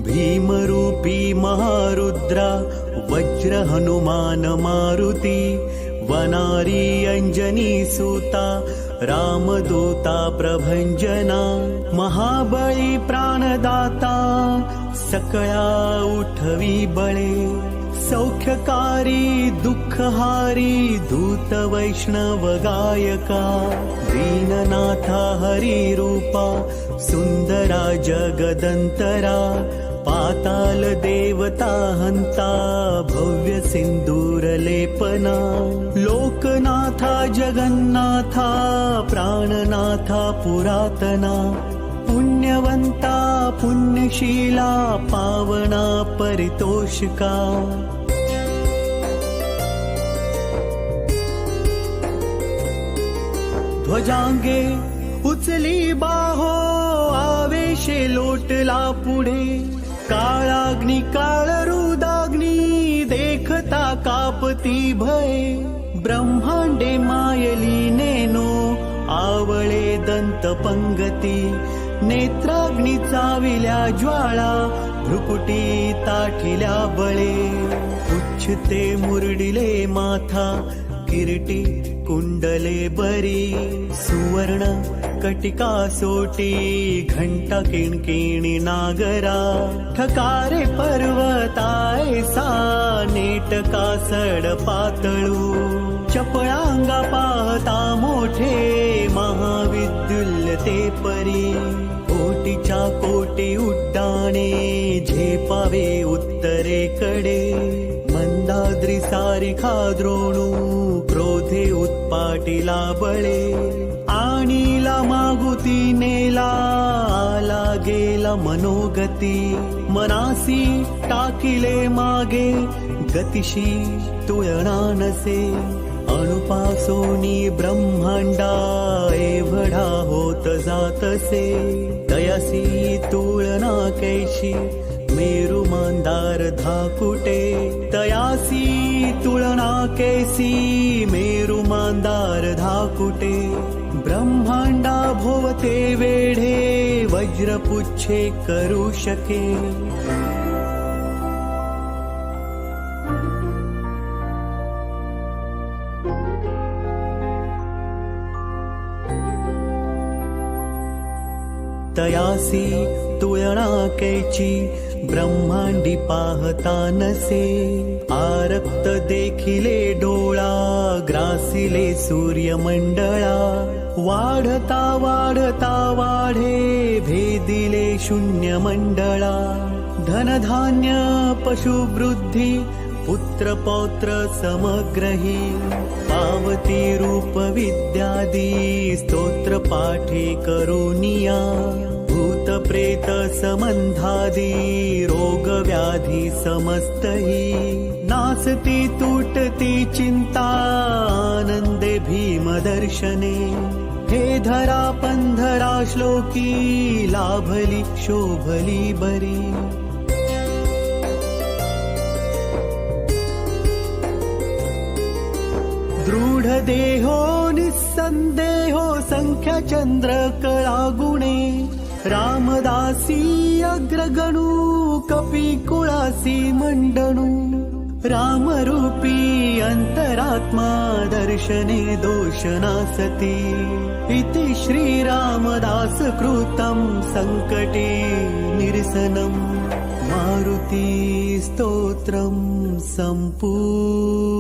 भीमरूपी महारुद्रा वज्र हनुमान मारुती वनारी अंजनी सूता रामदूता प्रभंजना महाबळी प्राणदाता सकळा उठवी बळे सौख्यकारी दुःखहारी दूत वैष्णव गायका दीननाथा हरी रूपा सुंदरा जगदंतरा पाताल देवता हंता भव्य सिंदूर लेपना लोकनाथा जगन्नाथा प्राणनाथा पुरातना पुण्यवंता पुण्यशीला पावना परितोषिका ध्वजांगे उचली बाहो आवेशे लोटला पुढे काळाग्नी काळ रुदाग्नी देखता कापती भये ब्रह्मांडे मायली नेनो आवळे दंत पंगती नेत्राग्नी चाविल्या ज्वाळा भ्रुकुटी ताठिल्या बळे उच्छते मुरडिले माथा किरीटी कुंडले बरी सुवर्ण कटिका सोटी घंटा किणकिणी नागरा ठकारे पर्वतायसा नेटका सड पातळू चपळांगा पाहता मोठे महाविद्युल्य ते परी कोटीच्या कोटी उड्डाणे झेपावे उत्तरेकडे मंदाद्री सारिखा द्रोणू क्रोधे उत्पाटिला बळे आणीला मागुती नेला आला गेला मनोगती मनासी टाकिले मागे गतिशी तुळना नसे अणुपासोनी ब्रह्मांडा एवढा होत जातसे तयासी तुळना कैशी मेरू मंदार धाकुटे तयासी तुळना कैसी मेरू मंदार धाकुटे ब्रह्मांडा भोवते वेढे वज्रपुच्छे करू शके तयासी तुळना कैची ब्रह्मांडी पाहता नसे आरक्त देखिले डोळा ग्रासिले सूर्यमंडळा वाढता वाढता वाढे भेदिले शून्य मंडळा धनधान्य पशुवृद्धी पुत्र पौत्र समग्रही पावती रूप विद्यादी स्तोत्र पाठे करुनिया भूत प्रेत समंधादी रोग व्याधी समस्तही नासती तुटती चिंता आनंदे भीम दर्शने हे धरा पंधरा श्लोकी लाभली शोभली बरी दृढ देहो निसंदेहो संख्या चंद्र कळा गुणे रामदासी अग्रगणू कपी कुळासी मंडणू रामरूपी अंतरात्मा दर्शने दोषनासती इति श्री रामदास कृतं संकटे निरसनं मारुती स्तोत्रं संपूर्णम्